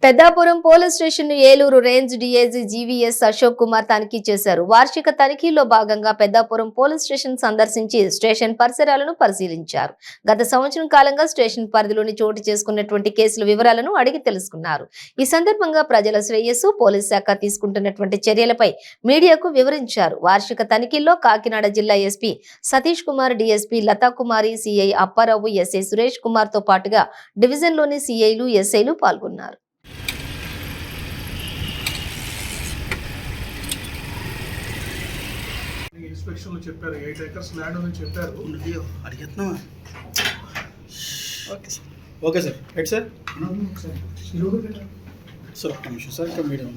Peddapuram police station ను Eluru range DIG GVS Ashok Kumar తనిఖీ చేశారు. వార్షిక తనిఖీలో భాగంగా పెద్దాపురం పోలీస్ స్టేషన్ సందర్శించి స్టేషన్ పరిసరాలను పరిశీలించారు. గత సంవత్సరం కాలంగా స్టేషన్ పరిధిలోని చోటు చేసుకున్నటువంటి కేసుల వివరాలను అడిగి తెలుసుకున్నారు. ఈ సందర్భంగా ప్రజల శ్రేయస్సు, పోలీస్ శాఖ తీసుకుంటున్నటువంటి చర్యలపై మీడియాకు వివరించారు. వార్షిక తనిఖీల్లో కాకినాడ జిల్లా ఎస్పీ సతీష్ కుమార్, డీఎస్పీ లతా కుమారి, సిఐ అప్పారావు, ఎస్ఐ సురేష్ కుమార్ తో పాటుగా డివిజన్లోని సిఐలు, ఎస్ఐలు పాల్గొన్నారు. ఇన్స్పెక్షన్లు చెప్పారు, 8 acres ల్యాండ్ అని చెప్పారు. Okay sir right sir sir ఒక్క నిమిషం సార్ ఇక్కడ మీడియం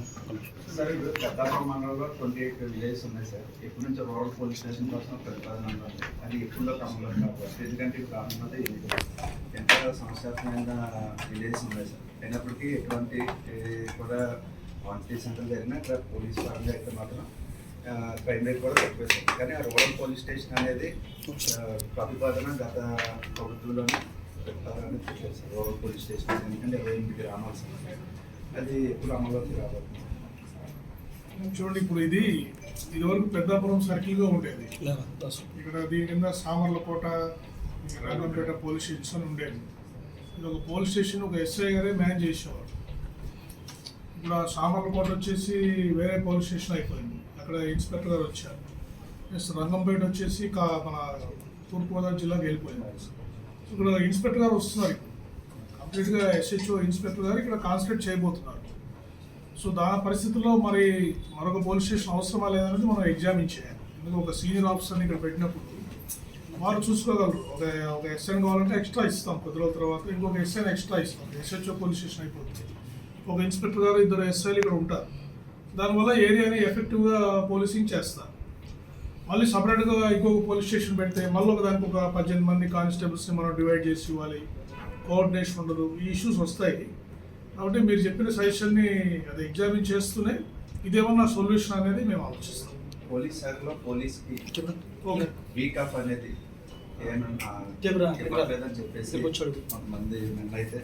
సార్ ఇప్పుడు పెద్దాపురం మండలంలో 28 విలేజెస్ ఉన్నాయి సార్. ఎప్పటి నుంచో రూరల్ పోలీస్ స్టేషన్ కోసం ప్రతిపాదన అది ఎప్పుడో క్రమంలో కాకపోతే ఎందుకంటే ఇప్పుడు అన్నది ఎంత సమస్యాత్మకమైన విలేజెస్ ఉన్నాయి సార్. అయినప్పటికీ ఎటువంటి కూడా కాన్ఫరెన్స్ సెంటర్ జరిగినా ఇక్కడ పోలీస్ పరంగా అయితే మాత్రం క్రైమ్ రేట్ కూడా తక్కువేస్తుంది. కానీ ఆ రూరల్ పోలీస్ స్టేషన్ అనేది ప్రతిపాదన గత ప్రభుత్వంలోనే ప్రతిపాదన పెట్టారు సార్. రూరల్ పోలీస్ స్టేషన్ ఎందుకంటే 28 గ్రామాలు సార్, అది ఎప్పుడు అమల్లోకి రాబోతుంది. చూడండి, ఇప్పుడు ఇదివరకు పెద్దాపురం సర్కిల్గా ఉండేది. ఇక్కడ దీని కింద సామర్లకోట, రంగంపేట పోలీస్ స్టేషన్ ఉండేది. ఇది ఒక పోలీస్ స్టేషన్ ఒక ఎస్ఐ గారే మేనేజ్ చేసేవారు. ఇప్పుడు ఆ సామర్లకోట వచ్చేసి వేరే పోలీస్ స్టేషన్ అయిపోయింది. అక్కడ ఇన్స్పెక్టర్ గారు వచ్చారు. రంగంపేట వచ్చేసి మన తూర్పుగోదావరి జిల్లాకి వెళ్ళిపోయింది. ఇక్కడ ఇన్స్పెక్టర్ గారు వస్తున్నారు. కంప్లీట్గా ఎస్హెచ్ఓ ఇన్స్పెక్టర్ గారు ఇక్కడ కాన్సన్ట్రేట్ చేయబోతున్నారు. సో దాని పరిస్థితుల్లో మరి మరొక పోలీస్ స్టేషన్ అవసరమా లేదనేది మనం ఎగ్జామిన్ చేయాలి. ఎందుకంటే ఒక సీనియర్ ఆఫీసర్ని ఇక్కడ పెట్టినప్పుడు వారు చూసుకోగలరు. ఒక ఎస్ఐని కావాలంటే ఎక్స్ట్రా ఇస్తాం, కొద్ది రోజుల తర్వాత ఇంకొక ఎస్ఐని ఎక్స్ట్రా ఇస్తాం. ఎస్హెచ్ఓ పోలీస్ స్టేషన్ అయిపోతుంది. ఒక ఇన్స్పెక్టర్ గారు, 2 ఎస్ఐలు ఇక్కడ ఉంటారు. దానివల్ల ఏరియాని ఎఫెక్టివ్గా పోలీసింగ్ చేస్తారు. మళ్ళీ సపరేట్గా ఇంకొక పోలీస్ స్టేషన్ పెడితే మళ్ళీ దానికి ఒక 18 మంది కానిస్టేబుల్స్ని మనం డివైడ్ చేసి ఇవ్వాలి. కోఆర్డినేషన్ ఉండదు. ఈ ఇష్యూస్ వస్తాయి. కాబట్టి మీరు చెప్పిన సజెషన్ని అది ఎగ్జామిన్ చేస్తూనే ఇదేమన్నా సొల్యూషన్ అనేది మేము ఆలోచిస్తాం. పోలీస్ శాఖలో పోలీస్కి వీక్ ఆఫ్ అనేది లేదని చెప్పేసి కొంతమంది నిన్నైతే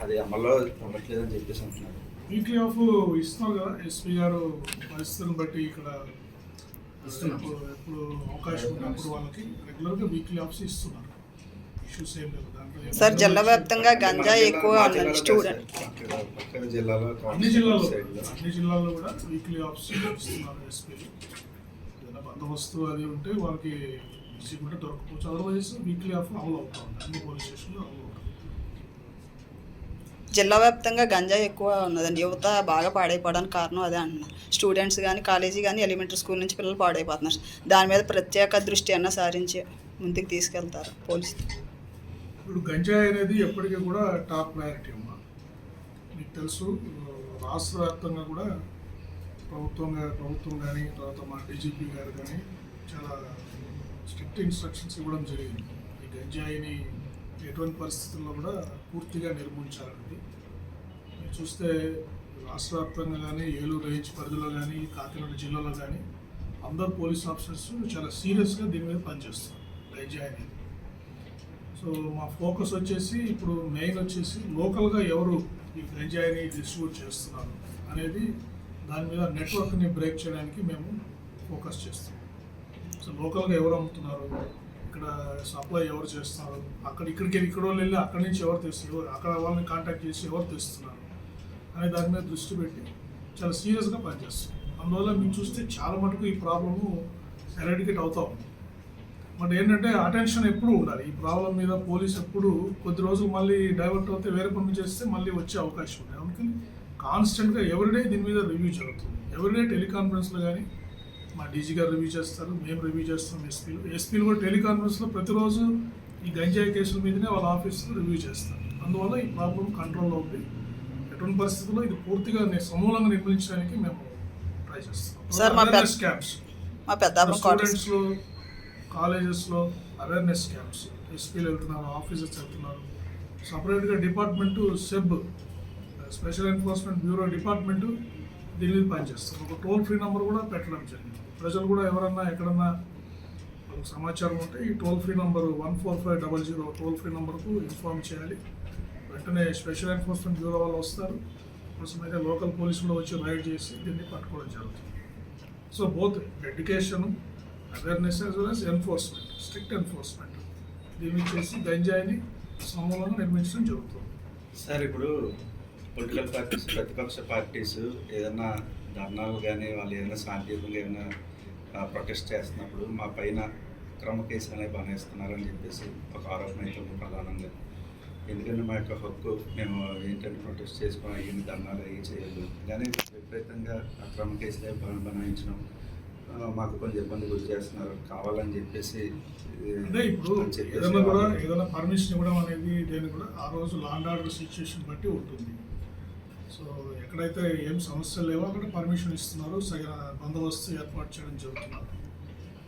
అది అమల్లో ఉండట్లేదని చెప్పేసి అంటున్నారు. వీక్లీ ఆఫ్ ఇస్తున్నారు కదా ఎస్పీ గారు, పరిస్థితులను బట్టి ఇక్కడ ఎప్పుడు అవకాశం ఉన్నప్పుడు వాళ్ళకి రెగ్యులర్గా వీక్లీ ఆఫ్స్ ఇస్తున్నారు. ఇష్యూస్ ఏం లేదు. సార్ జిల్లా వ్యాప్తంగా గంజా ఎక్కువ స్టూడెంట్ అన్ని జిల్లాల్లో కూడా వీక్లీ ఆఫ్స్ ఇస్తున్నారు ఎస్పీలు. ఏదైనా బందోబస్తు అది ఉంటే వాళ్ళకి ఈజీ కూడా దొరకపోవచ్చు. అదర్వైజ్ వీక్లీ ఆఫ్ అమలు అవుతా ఉంది. అన్ని పోలీస్ స్టేషన్లో అమలు అవుతుంది. జిల్లా వ్యాప్తంగా గంజా ఎక్కువ ఉన్నదండి. యువత బాగా పాడైపోవడానికి కారణం అదే అంటున్నారు. స్టూడెంట్స్ కానీ, కాలేజీ కానీ, ఎలిమెంటరీ స్కూల్ నుంచి పిల్లలు పాడైపోతున్నారు. దాని మీద ప్రత్యేక దృష్టి అన్న సారించి ముందుకు తీసుకెళ్తారు పోలీసులు. ఇప్పుడు గంజాయి అనేది ఎప్పటికీ కూడా టాప్ ప్రయారిటీ అమ్మా. మీకు తెలుసు, రాష్ట్ర వ్యాప్తంగా కూడా ప్రభుత్వం కానీ, తర్వాత మా డీజీపీ గారు కానీ చాలా స్ట్రిక్ట్ ఇన్స్ట్రక్షన్స్ ఇవ్వడం జరిగింది. ఈ గంజాయిని ఎటువంటి పరిస్థితుల్లో కూడా పూర్తిగా నిర్మూలించాలండి. మీరు చూస్తే రాష్ట్ర వ్యాప్తంగా కానీ, ఏలూరు రేంజ్ పరిధిలో కానీ, కాకినాడ జిల్లాలో కానీ అందరు పోలీస్ ఆఫీసర్స్ చాలా సీరియస్గా దీని మీద పనిచేస్తారు గంజాయి అనేది. సో మా ఫోకస్ వచ్చేసి ఇప్పుడు మెయిన్ వచ్చేసి లోకల్గా ఎవరు ఈ గంజాయిని డిస్ట్రిబ్యూట్ చేస్తున్నారు అనేది దాని మీద నెట్వర్క్ని బ్రేక్ చేయడానికి మేము ఫోకస్ చేస్తాం. సో లోకల్గా ఎవరు అమ్ముతున్నారు, ఇక్కడ సప్లై ఎవరు చేస్తున్నారు, ఇక్కడో వెళ్ళి అక్కడి నుంచి ఎవరు తెస్తున్నారు, అక్కడ వాళ్ళని కాంటాక్ట్ చేసి ఎవరు తెస్తున్నారు అనే దాని మీద దృష్టి పెట్టి చాలా సీరియస్గా పనిచేస్తాం. అందువల్ల మీరు చూస్తే చాలా మటుకు ఈ ప్రాబ్లము ఎరాడికేట్ అవుతూ ఉంది. బట్ ఏంటంటే అటెన్షన్ ఎప్పుడు ఉండాలి ఈ ప్రాబ్లం మీద. పోలీస్ ఎప్పుడు కొద్ది రోజులు మళ్ళీ డైవర్ట్ అవుతే వేరే పనులు చేస్తే మళ్ళీ వచ్చే అవకాశం ఉంది. అందుకని కాన్స్టెంట్గా ఎవ్రీడే దీని మీద రివ్యూ జరుగుతుంది. ఎవ్రీడే టెలికాన్ఫరెన్స్లో కానీ మా డీజీ గారు రివ్యూ చేస్తారు, మేము రివ్యూ చేస్తాం. ఎస్పీలు కూడా టెలికాన్ఫరెన్స్లో ప్రతిరోజు ఈ గంజాయి కేసుల మీదనే వాళ్ళ ఆఫీస్లో రివ్యూ చేస్తారు. అందువల్ల ఈ ప్రాబ్లం కంట్రోల్లో ఉంది. ఎటువంటి పరిస్థితుల్లో ఇది పూర్తిగా సమూలంగా నిర్మించడానికి మేము ట్రై చేస్తాం. అవేర్నెస్ క్యాంప్స్ స్టూడెంట్స్లో, కాలేజెస్లో అవేర్నెస్ క్యాంప్స్ ఎస్పీలు వెళ్తున్నారు, ఆఫీసర్స్ వెళ్తున్నారు. సపరేట్గా department SEB, special enforcement bureau department దీని మీద పనిచేస్తారు. ఒక టోల్ ఫ్రీ నెంబర్ కూడా పెట్టడం జరిగింది. ప్రజలు కూడా ఎవరన్నా ఎక్కడన్నా వాళ్ళకి సమాచారం ఉంటే ఈ toll free number 14500 toll free నెంబర్కు ఇన్ఫార్మ్ చేయాలి. వెంటనే స్పెషల్ ఎన్ఫోర్స్మెంట్ బ్యూరో వాళ్ళు వస్తారు. అందుకోసమైతే లోకల్ పోలీసులు వచ్చి రైడ్ చేసి దీన్ని పట్టుకోవడం జరుగుతుంది. So both education, awareness as well as enforcement, strict enforcement దీన్ని చేసి గంజాయిని సమూలంగా నిర్మించడం జరుగుతుంది. సార్ ఇప్పుడు పొలిటికల్ పార్టీస్, ప్రతిపక్ష పార్టీస్ ఏదైనా ధర్నాలు కానీ వాళ్ళు ఏదైనా శాంతియుతంగా ఏదైనా ప్రొటెస్ట్ చేస్తున్నప్పుడు మా పైన అక్రమ కేసులు అనేవి బనేస్తున్నారని చెప్పేసి ఒక ఆరోపణ అయితే ఉంది ప్రధానంగా. ఎందుకంటే మా యొక్క హక్కు, మేము ఏంటంటే ప్రొటెస్ట్ చేసుకొని అయ్యింది, ధర్నాలు అయ్యి చేయలేదు, కానీ విపరీతంగా అక్రమ కేసులే బనాయించడం, మాకు కొంచెం ఇబ్బంది గురి చేస్తున్నారు కావాలని చెప్పేసి. అంటే ఇప్పుడు ఏదైనా పర్మిషన్ ఇవ్వడం అనేది దేని కూడా ఆ రోజు లా అండ్ ఆర్డర్ సిచ్యువేషన్ బట్టి ఉంటుంది. సో ఎక్కడైతే ఏం సమస్యలు లేవో అక్కడ పర్మిషన్ ఇస్తున్నారు, సగం బందోబస్తు ఏర్పాటు చేయడం జరుగుతున్నారు.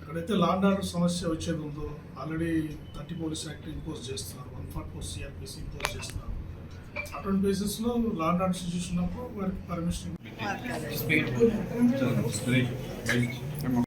ఎక్కడైతే లా అండ్ ఆర్డర్ సమస్య వచ్చేది ఉందో ఆల్రెడీ 30 పోలీస్ యాక్ట్ ఇంపోజ్ చేస్తున్నారు, 144 CRPC ఇంపోజ్ చేస్తున్నారు. అటువంటి బేసిస్లో లా అండ్ ఆర్డర్ సిచ్యువేషన్ ఉన్నప్పుడు వారికి పర్మిషన్